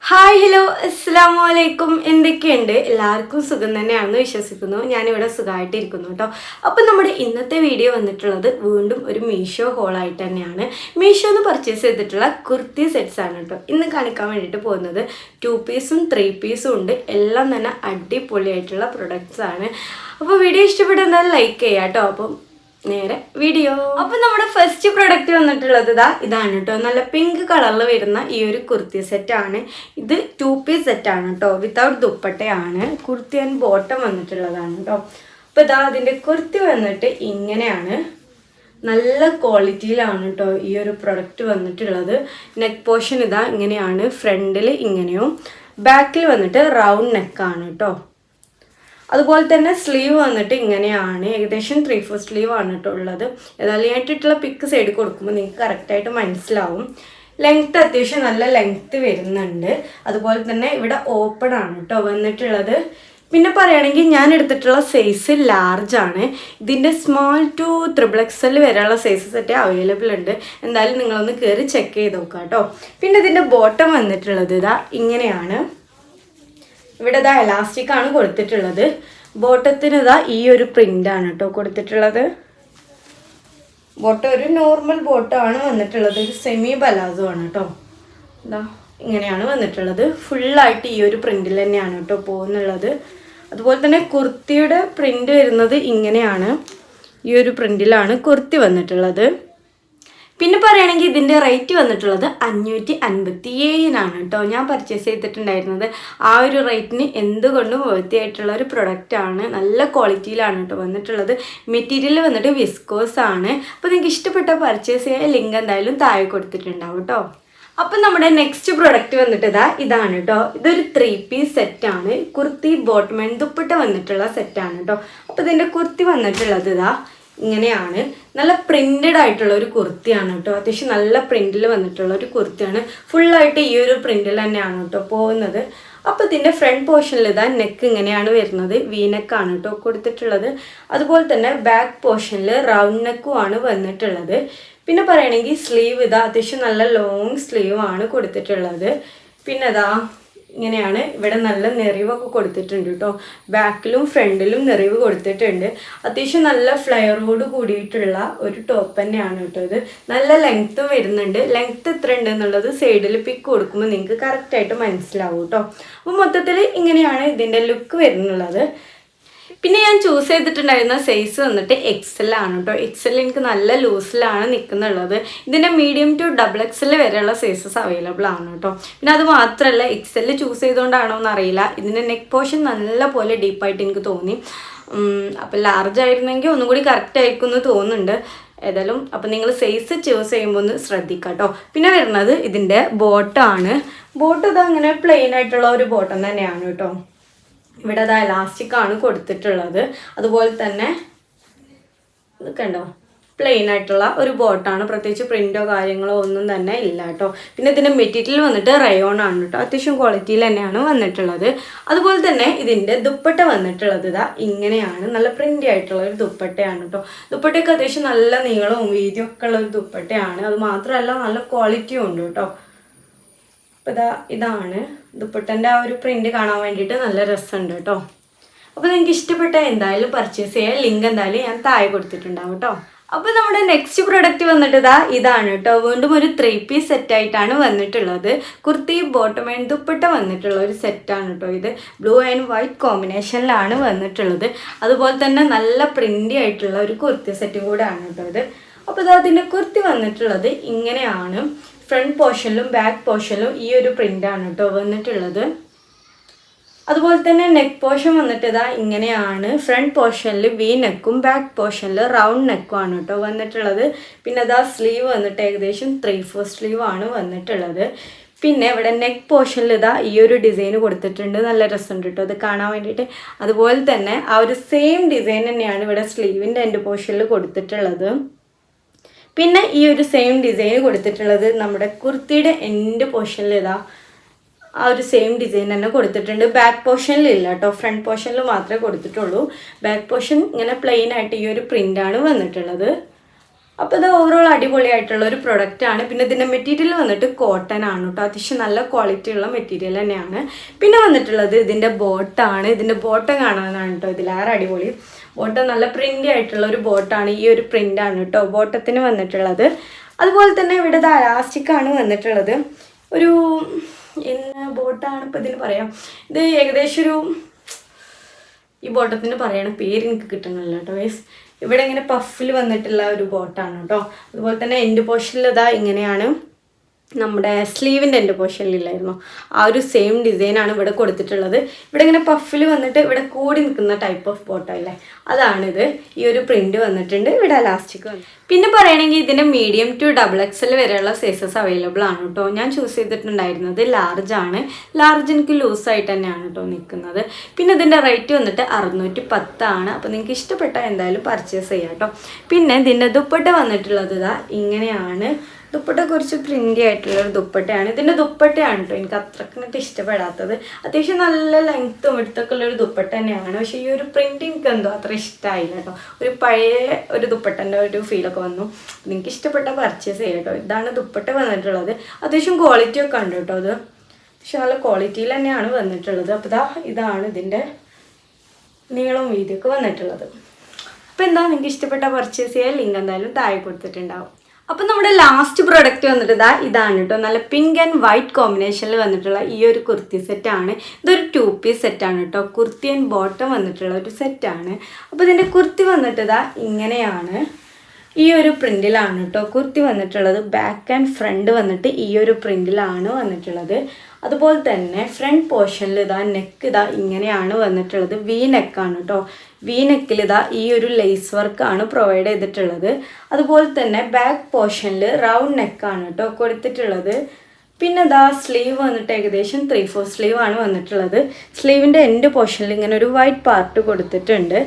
Hi hello അസ്സലാമു അലൈക്കും. എന്തൊക്കെയുണ്ട്? എല്ലാവർക്കും സുഖം തന്നെയാണെന്ന് വിശ്വസിക്കുന്നു. ഞാനിവിടെ സുഖമായിട്ടിരിക്കുന്നു കേട്ടോ. അപ്പോൾ നമ്മുടെ ഇന്നത്തെ വീഡിയോ വന്നിട്ടുള്ളത് വീണ്ടും ഒരു മീഷോ ഹോളായിട്ട് തന്നെയാണ്. മീഷോന്ന് പർച്ചേസ് ചെയ്തിട്ടുള്ള കുർത്തി സെറ്റ്സ് ആണ് കേട്ടോ ഇന്ന് കാണിക്കാൻ വേണ്ടിയിട്ട് പോകുന്നത്. 2 പീസും 3 പീസും ഉണ്ട്. എല്ലാം തന്നെ അടിപൊളിയായിട്ടുള്ള പ്രൊഡക്ട്സ് ആണ്. അപ്പോൾ വീഡിയോ ഇഷ്ടപ്പെടുന്നാൽ ലൈക്ക് ചെയ്യാം കേട്ടോ. അപ്പം നേരെ വീഡിയോ. അപ്പൊ നമ്മുടെ ഫസ്റ്റ് പ്രൊഡക്റ്റ് വന്നിട്ടുള്ളത് ഇതാണ് കേട്ടോ. നല്ല പിങ്ക് കളറിൽ വരുന്ന ഈ ഒരു കുർത്തി സെറ്റ് ആണ്. ഇത് 2 പീസ് സെറ്റ് ആണ് കേട്ടോ. വിത്തൗട്ട് ദുപ്പട്ടയാണ്. കുർത്തി ആൻഡ് ബോട്ടം വന്നിട്ടുള്ളതാണ് കേട്ടോ. അപ്പൊ അതിന്റെ കുർത്തി വന്നിട്ട് ഇങ്ങനെയാണ്. നല്ല ക്വാളിറ്റിയിലാണ് കേട്ടോ ഈ ഒരു പ്രൊഡക്റ്റ് വന്നിട്ടുള്ളത്. നെക്ക് പോർഷൻ ഇങ്ങനെയാണ്. ഫ്രണ്ടിൽ ഇങ്ങനെയും ബാക്കിൽ വന്നിട്ട് റൗണ്ട് നെക്കാണ് കേട്ടോ. അതുപോലെ തന്നെ സ്ലീവ് വന്നിട്ട് ഇങ്ങനെയാണ്. ഏകദേശം 3/4 സ്ലീവ് ആണ് കേട്ടോ ഉള്ളത്. ഏതായാലും ഞാൻ ഇട്ടിട്ടുള്ള പിക്ക് സൈഡ് കൊടുക്കുമ്പോൾ നിങ്ങൾക്ക് കറക്റ്റായിട്ട് മനസ്സിലാവും. ലെങ്ത്ത് അത്യാവശ്യം നല്ല ലെങ്ത്ത് വരുന്നുണ്ട്. അതുപോലെ തന്നെ ഇവിടെ ഓപ്പൺ ആണ് കേട്ടോ വന്നിട്ടുള്ളത്. പിന്നെ പറയുകയാണെങ്കിൽ ഞാൻ എടുത്തിട്ടുള്ള സൈസ് ലാർജ് ആണ്. ഇതിൻ്റെ സ്മോൾ ടു XXL വരെയുള്ള സൈസ് സെറ്റ് അവൈലബിൾ ഉണ്ട്. എന്തായാലും നിങ്ങളൊന്ന് കയറി ചെക്ക് ചെയ്ത് നോക്കാം കേട്ടോ. പിന്നെ ഇതിൻ്റെ ബോട്ടം വന്നിട്ടുള്ളത് ഇങ്ങനെയാണ്. ഇവിടെ എലാസ്റ്റിക് ആണ് കൊടുത്തിട്ടുള്ളത്. ബോട്ടത്തിന് ഈ ഒരു പ്രിൻ്റാണ് കേട്ടോ കൊടുത്തിട്ടുള്ളത്. ബോട്ടം ഒരു നോർമൽ ബോട്ടമാണ് വന്നിട്ടുള്ളത്. ഒരു സെമി ബലാസോ ആണ് കേട്ടോ. ഇങ്ങനെയാണ് വന്നിട്ടുള്ളത്. ഫുള്ളായിട്ട് ഈ ഒരു പ്രിൻ്റിൽ തന്നെയാണ് കേട്ടോ പോകുന്നുള്ളത്. അതുപോലെ തന്നെ കുർത്തിയുടെ പ്രിൻ്റ് വരുന്നത് ഇങ്ങനെയാണ്. ഈ ഒരു പ്രിൻ്റിലാണ് കുർത്തി വന്നിട്ടുള്ളത്. പിന്നെ പറയുകയാണെങ്കിൽ ഇതിൻ്റെ റേറ്റ് വന്നിട്ടുള്ളത് 557 കേട്ടോ. ഞാൻ പർച്ചേസ് ചെയ്തിട്ടുണ്ടായിരുന്നത് ആ ഒരു റേറ്റിന് എന്തുകൊണ്ടും വൃത്തിയായിട്ടുള്ള ഒരു പ്രൊഡക്റ്റാണ്. നല്ല ക്വാളിറ്റിയിലാണ് കേട്ടോ വന്നിട്ടുള്ളത്. മെറ്റീരിയൽ വന്നിട്ട് വിസ്കോസ് ആണ്. അപ്പോൾ നിങ്ങൾക്ക് ഇഷ്ടപ്പെട്ട പർച്ചേസ് ചെയ്യാൻ ലിങ്ക് എന്തായാലും താഴെ കൊടുത്തിട്ടുണ്ടാവും കേട്ടോ. അപ്പം നമ്മുടെ നെക്സ്റ്റ് പ്രൊഡക്റ്റ് വന്നിട്ട് ഇതാണ് കേട്ടോ. ഇതൊരു 3 പീസ് സെറ്റാണ്. കുർത്തി ബോട്ടം ആൻഡ് ദുപ്പട്ട വന്നിട്ടുള്ള സെറ്റാണ് കേട്ടോ. അപ്പോൾ ഇതിൻ്റെ കുർത്തി വന്നിട്ടുള്ളത് ഇങ്ങനെയാണ്. നല്ല പ്രിൻ്റഡ് ആയിട്ടുള്ള ഒരു കുർത്തിയാണ് കേട്ടോ. അത്യാവശ്യം നല്ല പ്രിൻ്റിൽ വന്നിട്ടുള്ള ഒരു കുർത്തിയാണ്. ഫുള്ളായിട്ട് ഈ ഒരു പ്രിൻ്റിൽ തന്നെയാണ് കേട്ടോ പോകുന്നത്. അപ്പോൾ ഇതിൻ്റെ ഫ്രണ്ട് പോർഷനിൽ നെക്ക് ഇങ്ങനെയാണ് വരുന്നത്. വി നെക്കാണ് കേട്ടോ കൊടുത്തിട്ടുള്ളത്. അതുപോലെ തന്നെ ബാക്ക് പോർഷനിൽ റൗണ്ട് നെക്കുമാണ് വന്നിട്ടുള്ളത്. പിന്നെ പറയുകയാണെങ്കിൽ സ്ലീവ് അത്യാവശ്യം നല്ല ലോങ് സ്ലീവ് ആണ് കൊടുത്തിട്ടുള്ളത്. പിന്നെ ഇങ്ങനെയാണ്. ഇവിടെ നല്ല നെറിവൊക്കെ കൊടുത്തിട്ടുണ്ട് കേട്ടോ. ബാക്കിലും ഫ്രണ്ടിലും നെറിവ് കൊടുത്തിട്ടുണ്ട്. അത്യാവശ്യം നല്ല ഫ്ലെയറോട് കൂടിയിട്ടുള്ള ഒരു ടോപ്പ് തന്നെയാണ് കേട്ടോ ഇത്. നല്ല ലെങ്ത്തും വരുന്നുണ്ട്. ലെങ്ത്ത് എത്ര ഉണ്ട് എന്നുള്ളത് സൈഡിൽ പിക്ക് കൊടുക്കുമ്പോൾ നിങ്ങൾക്ക് കറക്റ്റായിട്ട് മനസ്സിലാവും കേട്ടോ. അപ്പോൾ മൊത്തത്തിൽ ഇങ്ങനെയാണ് ഇതിൻ്റെ ലുക്ക് വരുന്നുള്ളത്. പിന്നെ ഞാൻ ചൂസ് ചെയ്തിട്ടുണ്ടായിരുന്ന സൈസ് വന്നിട്ട് XL ആണ് കേട്ടോ. XL എനിക്ക് നല്ല ലൂസിലാണ് നിൽക്കുന്നുള്ളത്. ഇതിൻ്റെ മീഡിയം ടു XXL വരെയുള്ള സൈസസ് അവൈലബിൾ ആണ് കേട്ടോ. പിന്നെ അത് മാത്രമല്ല XL ചൂസ് ചെയ്തുകൊണ്ടാണോ എന്നറിയില്ല, ഇതിൻ്റെ നെക്ക് പോർഷൻ നല്ല പോലെ ഡീപ്പായിട്ട് എനിക്ക് തോന്നി. അപ്പോൾ ലാർജ് ആയിരുന്നെങ്കിൽ ഒന്നും കൂടി കറക്റ്റ് ആയിരിക്കും എന്ന് തോന്നുന്നുണ്ട്. ഏതായാലും അപ്പോൾ നിങ്ങൾ സൈസ് ചൂസ് ചെയ്യുമ്പോൾ ഒന്ന് ശ്രദ്ധിക്കാം കേട്ടോ. പിന്നെ വരുന്നത് ഇതിൻ്റെ ബോട്ടമാണ്. ബോട്ട് അങ്ങനെ പ്ലെയിൻ ആയിട്ടുള്ള ഒരു ബോട്ടം തന്നെയാണ് കേട്ടോ. ഇവിടെ എലാസ്റ്റിക് ആണ് കൊടുത്തിട്ടുള്ളത്. അതുപോലെ തന്നെ കണ്ടോ പ്ലെയിൻ ആയിട്ടുള്ള ഒരു ബോട്ടാണ്. പ്രത്യേകിച്ച് പ്രിൻ്റോ കാര്യങ്ങളോ ഒന്നും തന്നെ ഇല്ല കേട്ടോ. പിന്നെ ഇതിൻ്റെ മെറ്റീരിയൽ വന്നിട്ട് റയോൺ ആണ് കേട്ടോ. അത്യാവശ്യം ക്വാളിറ്റിയിൽ തന്നെയാണ് വന്നിട്ടുള്ളത്. അതുപോലെ തന്നെ ഇതിൻ്റെ ദുപ്പട്ട വന്നിട്ടുള്ളത് ഇങ്ങനെയാണ്. നല്ല പ്രിൻ്റി ആയിട്ടുള്ള ഒരു ദുപ്പട്ടയാണ് കേട്ടോ. ദുപ്പട്ടയൊക്കെ അത്യാവശ്യം നല്ല നീളവും വീതിയൊക്കെ ഉള്ള ഒരു ദുപ്പട്ടയാണ്. അത് മാത്രമല്ല നല്ല ക്വാളിറ്റിയും ഉണ്ട് കേട്ടോ. അപ്പോൾ ഇതാണ് ദുപ്പട്ടൻ്റെ ആ ഒരു പ്രിൻ്റ് കാണാൻ വേണ്ടിയിട്ട് നല്ല രസമുണ്ട് കേട്ടോ. അപ്പോൾ നിങ്ങൾക്ക് ഇഷ്ടപ്പെട്ട എന്തായാലും പർച്ചേസ് ചെയ്യാൻ ലിങ്ക് എന്തായാലും ഞാൻ താഴെ കൊടുത്തിട്ടുണ്ടാവും കേട്ടോ. അപ്പോൾ നമ്മുടെ നെക്സ്റ്റ് പ്രൊഡക്റ്റ് വന്നിട്ട് ഇതാണ് കേട്ടോ. വീണ്ടും ഒരു 3 പീസ് സെറ്റായിട്ടാണ് വന്നിട്ടുള്ളത്. കുർത്തി ബോട്ടം ആൻഡ് ദുപ്പട്ട വന്നിട്ടുള്ള ഒരു സെറ്റാണ് കേട്ടോ. ഇത് ബ്ലൂ ആൻഡ് വൈറ്റ് കോമ്പിനേഷനിലാണ് വന്നിട്ടുള്ളത്. അതുപോലെ തന്നെ നല്ല പ്രിൻ്റി ആയിട്ടുള്ള ഒരു കുർത്തി സെറ്റും കൂടെ ആണ് കേട്ടോ ഇത്. അപ്പോൾ അതിൻ്റെ കുർത്തി വന്നിട്ടുള്ളത് ഇങ്ങനെയാണ്. ഫ്രണ്ട് പോർഷനിലും ബാക്ക് പോർഷനിലും ഈ ഒരു പ്രിൻ്റാണ് കേട്ടോ വന്നിട്ടുള്ളത്. അതുപോലെ തന്നെ നെക്ക് പോർഷൻ വന്നിട്ട് ഇങ്ങനെയാണ്. ഫ്രണ്ട് പോർഷനിൽ വി നെക്കും ബാക്ക് പോർഷനിൽ റൗണ്ട് നെക്കും ആണ് കേട്ടോ വന്നിട്ടുള്ളത്. പിന്നെ സ്ലീവ് വന്നിട്ട് ഏകദേശം 3/4 സ്ലീവ് ആണ് വന്നിട്ടുള്ളത്. പിന്നെ ഇവിടെ നെക്ക് പോർഷനിൽ ഈ ഒരു ഡിസൈൻ കൊടുത്തിട്ടുണ്ട്. നല്ല രസമുണ്ട് കേട്ടോ ഇത് കാണാൻ വേണ്ടിയിട്ട്. അതുപോലെ തന്നെ ആ ഒരു സെയിം ഡിസൈൻ തന്നെയാണ് ഇവിടെ സ്ലീവിൻ്റെ എൻഡ് പോർഷനിൽ കൊടുത്തിട്ടുള്ളത്. പിന്നെ ഈ ഒരു സെയിം ഡിസൈൻ കൊടുത്തിട്ടുള്ളത് നമ്മുടെ കുർത്തിയുടെ എൻഡ് പോർഷനിൽ ആ ഒരു സെയിം ഡിസൈൻ തന്നെ കൊടുത്തിട്ടുണ്ട്. ബാക്ക് പോർഷനിൽ ഇല്ല കേട്ടോ. ഫ്രണ്ട് പോർഷനിൽ മാത്രമേ കൊടുത്തിട്ടുള്ളൂ. ബാക്ക് പോർഷൻ ഇങ്ങനെ പ്ലെയിൻ ആയിട്ട് ഈ ഒരു പ്രിൻ്റാണ് വന്നിട്ടുള്ളത്. അപ്പോൾ ഇത് ഓവറോൾ അടിപൊളിയായിട്ടുള്ള ഒരു പ്രൊഡക്റ്റാണ്. പിന്നെ ഇതിൻ്റെ മെറ്റീരിയൽ വന്നിട്ട് കോട്ടൺ ആണ് കേട്ടോ, അത്യാവശ്യം നല്ല ക്വാളിറ്റി ഉള്ള മെറ്റീരിയൽ തന്നെയാണ്. പിന്നെ വന്നിട്ടുള്ളത് ഇതിൻ്റെ ബോട്ടാണ്. ഇതിൻ്റെ ബോട്ടം കാണാനാണ് കേട്ടോ ഇതിലേറെ അടിപൊളി. ബോട്ടം നല്ല പ്രിൻ്റി ആയിട്ടുള്ള ഒരു ബോട്ടാണ്. ഈ ഒരു പ്രിൻ്റാണ് കേട്ടോ ബോട്ടത്തിന് വന്നിട്ടുള്ളത്. അതുപോലെ തന്നെ ഇവിടെ ഇലാസ്റ്റിക്കാണ് വന്നിട്ടുള്ളത്. ഒരു ബോട്ടാണ് ഇപ്പോൾ ഇതിന് പറയാം. ഇത് ഏകദേശം ഒരു ഈ ബോട്ടത്തിന് പറയണ പേര് എനിക്ക് കിട്ടണില്ല കേട്ടോ ഗൈസ്. ഇവിടെ ഇങ്ങനെ പഫിൽ വന്നിട്ടുള്ള ഒരു ബോട്ടാണ് കേട്ടോ. അതുപോലെ തന്നെ എൻഡ് പോർഷനിൽ ഇതാ ഇങ്ങനെയാണ് നമ്മുടെ സ്ലീവിൻ്റെ എൻ്റെ പോർഷനിലില്ലായിരുന്നു ആ ഒരു സെയിം ഡിസൈനാണ് ഇവിടെ കൊടുത്തിട്ടുള്ളത്. ഇവിടെ ഇങ്ങനെ പഫിൽ വന്നിട്ട് ഇവിടെ കൂടി നിൽക്കുന്ന ടൈപ്പ് ഓഫ് ബോട്ടം അല്ലേ, അതാണിത്. ഈ ഒരു പ്രിൻ്റ് വന്നിട്ടുണ്ട്. ഇവിടെ ഇലാസ്റ്റിക് വന്നു. പിന്നെ പറയുകയാണെങ്കിൽ ഇതിൻ്റെ മീഡിയം ടു XXL വരെയുള്ള സൈസസ് അവൈലബിൾ ആണ് കേട്ടോ. ഞാൻ ചൂസ് ചെയ്തിട്ടുണ്ടായിരുന്നത് ലാർജ് ആണ്. ലാർജ് എനിക്ക് ലൂസായിട്ട് തന്നെയാണ് കേട്ടോ നിൽക്കുന്നത്. പിന്നെ ഇതിൻ്റെ റേറ്റ് വന്നിട്ട് 610 ആണ്. അപ്പോൾ നിങ്ങൾക്ക് ഇഷ്ടപ്പെട്ടാൽ എന്തായാലും പർച്ചേസ് ചെയ്യാം കേട്ടോ. പിന്നെ ഇതിൻ്റെ ദുപ്പട്ട വന്നിട്ടുള്ളത് ഇതാ ഇങ്ങനെയാണ്. ദുപ്പട്ട കുറച്ച് പ്രിൻ്റി ആയിട്ടുള്ളൊരു ദുപ്പട്ടയാണ്. ഇതിൻ്റെ ദുപ്പട്ടയാണ് കേട്ടോ എനിക്ക് അത്രക്കിട്ട് ഇഷ്ടപ്പെടാത്തത്. അത്യാവശ്യം നല്ല ലെങ്ത്തും എടുത്തൊക്കെ ഉള്ളൊരു ദുപ്പട്ട തന്നെയാണ്. പക്ഷേ ഈ ഒരു പ്രിൻ്റ് എനിക്ക് എന്തോ അത്ര ഇഷ്ടമായില്ല കേട്ടോ. ഒരു പഴയ ഒരു ദുപ്പട്ടൻ്റെ ഒരു ഫീലൊക്കെ വന്നു. നിങ്ങൾക്ക് ഇഷ്ടപ്പെട്ടാൽ പർച്ചേസ് ചെയ്യാം കേട്ടോ. ഇതാണ് ദുപ്പട്ട വന്നിട്ടുള്ളത്. അത്യാവശ്യം ക്വാളിറ്റി ഒക്കെ ഉണ്ട് കേട്ടോ. അത് പക്ഷെ നല്ല ക്വാളിറ്റിയിൽ തന്നെയാണ് വന്നിട്ടുള്ളത്. അപ്പോൾ ഇതാണ് ഇതിൻ്റെ നീളം വീതിയൊക്കെ വന്നിട്ടുള്ളത്. അപ്പോൾ എന്താ നിങ്ങൾക്ക് ഇഷ്ടപ്പെട്ടാൽ പർച്ചേസ് ചെയ്യാൻ ലിങ്ക് എന്തായാലും താഴെ കൊടുത്തിട്ടുണ്ടാവും. അപ്പം നമ്മുടെ ലാസ്റ്റ് പ്രൊഡക്റ്റ് വന്നിട്ട് ഇതാണ് കേട്ടോ. നല്ല പിങ്ക് ആൻഡ് വൈറ്റ് കോമ്പിനേഷനിൽ വന്നിട്ടുള്ള ഈ ഒരു കുർത്തി സെറ്റാണ്. ഇതൊരു 2 പീസ് സെറ്റാണ് കേട്ടോ. കുർത്തി ആൻഡ് ബോട്ടം വന്നിട്ടുള്ള ഒരു സെറ്റാണ്. അപ്പോൾ ഇതിൻ്റെ കുർത്തി വന്നിട്ട് ഇങ്ങനെയാണ്. ഈ ഒരു പ്രിൻറ്റിലാണ് കേട്ടോ കുർത്തി വന്നിട്ടുള്ളത്. ബാക്ക് ആൻഡ് ഫ്രണ്ട് വന്നിട്ട് ഈ ഒരു പ്രിൻറ്റിലാണ് വന്നിട്ടുള്ളത്. അതുപോലെ തന്നെ ഫ്രണ്ട് പോർഷനിൽ നെക്ക് ഇങ്ങനെയാണ് വന്നിട്ടുള്ളത്. വി നെക്കാണ് കേട്ടോ. വി നെക്കിൽ ഈ ഒരു ലേസ് വർക്കാണ് പ്രൊവൈഡ് ചെയ്തിട്ടുള്ളത്. അതുപോലെ തന്നെ ബാക്ക് പോർഷനിൽ റൗണ്ട് നെക്കാണ് കേട്ടോ കൊടുത്തിട്ടുള്ളത്. പിന്നെ സ്ലീവ് വന്നിട്ട് ഏകദേശം 3/4 സ്ലീവ് ആണ് വന്നിട്ടുള്ളത്. സ്ലീവിൻ്റെ എൻഡ് പോർഷനിൽ ഇങ്ങനെ ഒരു വൈറ്റ് പാർട്ട് കൊടുത്തിട്ടുണ്ട്.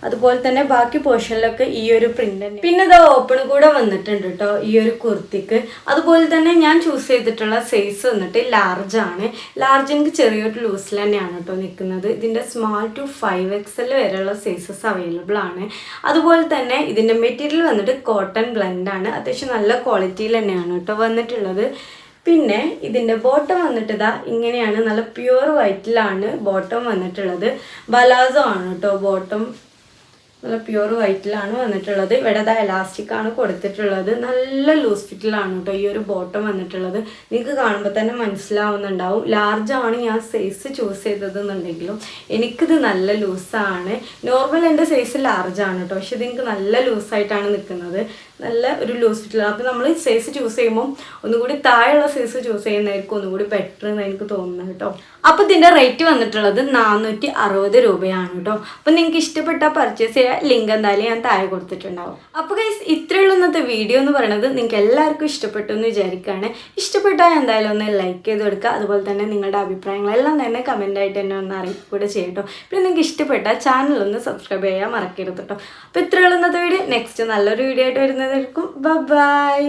അതുപോലെ തന്നെ ബാക്കി പോർഷനിലൊക്കെ ഈ ഒരു പ്രിൻ്റ് തന്നെ. പിന്നെ ഓപ്പൺ കൂടെ വന്നിട്ടുണ്ട് കേട്ടോ ഈ ഒരു കുർത്തിക്ക്. അതുപോലെ തന്നെ ഞാൻ ചൂസ് ചെയ്തിട്ടുള്ള സൈസ് വന്നിട്ട് ലാർജ് ആണ്. ലാർജ് എനിക്ക് ചെറിയൊരു ലൂസിൽ തന്നെയാണ് കേട്ടോ നിൽക്കുന്നത്. ഇതിൻ്റെ സ്മാൾ ടു 5XL വരെയുള്ള സൈസസ് അവൈലബിൾ ആണ്. അതുപോലെ തന്നെ ഇതിൻ്റെ മെറ്റീരിയൽ വന്നിട്ട് കോട്ടൺ ബ്ലെൻഡാണ്. അത്യാവശ്യം നല്ല ക്വാളിറ്റിയിൽ തന്നെയാണ് കേട്ടോ വന്നിട്ടുള്ളത്. പിന്നെ ഇതിൻ്റെ ബോട്ടം വന്നിട്ട് ഇങ്ങനെയാണ്. നല്ല പ്യുവർ വൈറ്റിലാണ് ബോട്ടം വന്നിട്ടുള്ളത്. ബലാസോ ആണ് കേട്ടോ ബോട്ടം. നല്ല പ്യുവർ വൈറ്റിലാണ് വന്നിട്ടുള്ളത്. ഇവിടെ എലാസ്റ്റിക് ആണ് കൊടുത്തിട്ടുള്ളത്. നല്ല ലൂസ് ഫിറ്റിലാണ് കേട്ടോ ഈ ഒരു ബോട്ടം വന്നിട്ടുള്ളത്. നിങ്ങൾക്ക് കാണുമ്പോൾ തന്നെ മനസ്സിലാവുന്നുണ്ടാവും. ലാർജാണ് ഞാൻ സൈസ് ചൂസ് ചെയ്തതെന്നുണ്ടെങ്കിലും എനിക്കിത് നല്ല ലൂസാണ്. നോർമൽ എൻ്റെ സൈസ് ലാർജാണ് കേട്ടോ. പക്ഷെ ഇത് എനിക്ക് നല്ല ലൂസായിട്ടാണ് നിൽക്കുന്നത്. നല്ല ഒരു ലൂസ് ഫിറ്റിലാണ്. അപ്പോൾ നമ്മൾ സൈസ് ചൂസ് ചെയ്യുമ്പോൾ ഒന്നുകൂടി താഴെയുള്ള സൈസ് ചൂസ് ചെയ്യുന്നതായിരിക്കും ഒന്നുകൂടി ബെറ്റർ എന്ന് എനിക്ക് തോന്നുന്നത് കേട്ടോ. അപ്പോൾ ഇതിൻ്റെ റേറ്റ് വന്നിട്ടുള്ളത് 460 രൂപയാണ് കേട്ടോ. അപ്പോൾ നിങ്ങൾക്ക് ഇഷ്ടപ്പെട്ടാൽ പർച്ചേസ് ചെയ്യാൻ ലിങ്ക് എന്തായാലും ഞാൻ താഴെ കൊടുത്തിട്ടുണ്ടാവും. അപ്പോൾ ഗൈസ് ഇത്രയുള്ള ഇന്നത്തെ വീഡിയോ എന്ന് പറയുന്നത് നിങ്ങൾക്ക് എല്ലാവർക്കും ഇഷ്ടപ്പെട്ടു എന്ന് വിചാരിക്കുകയാണ്. ഇഷ്ടപ്പെട്ടാൽ എന്തായാലും ഒന്ന് ലൈക്ക് ചെയ്ത് കൊടുക്കുക. അതുപോലെ തന്നെ നിങ്ങളുടെ അഭിപ്രായങ്ങളെല്ലാം തന്നെ കമൻ്റായിട്ട് എന്നെ ഒന്ന് അറിയിക്കുക ചെയ്യട്ടോ. പിന്നെ നിങ്ങൾക്ക് ഇഷ്ടപ്പെട്ടാൽ ചാനലൊന്ന് സബ്സ്ക്രൈബ് ചെയ്യാൻ മറക്കരുത് കേട്ടോ. അപ്പോൾ ഇത്രയുള്ള ഇന്നത്തെ വീഡിയോ. നെക്സ്റ്റ് നല്ലൊരു വീഡിയോ ആയിട്ട് വരുന്നതായിരിക്കും. ബൈ.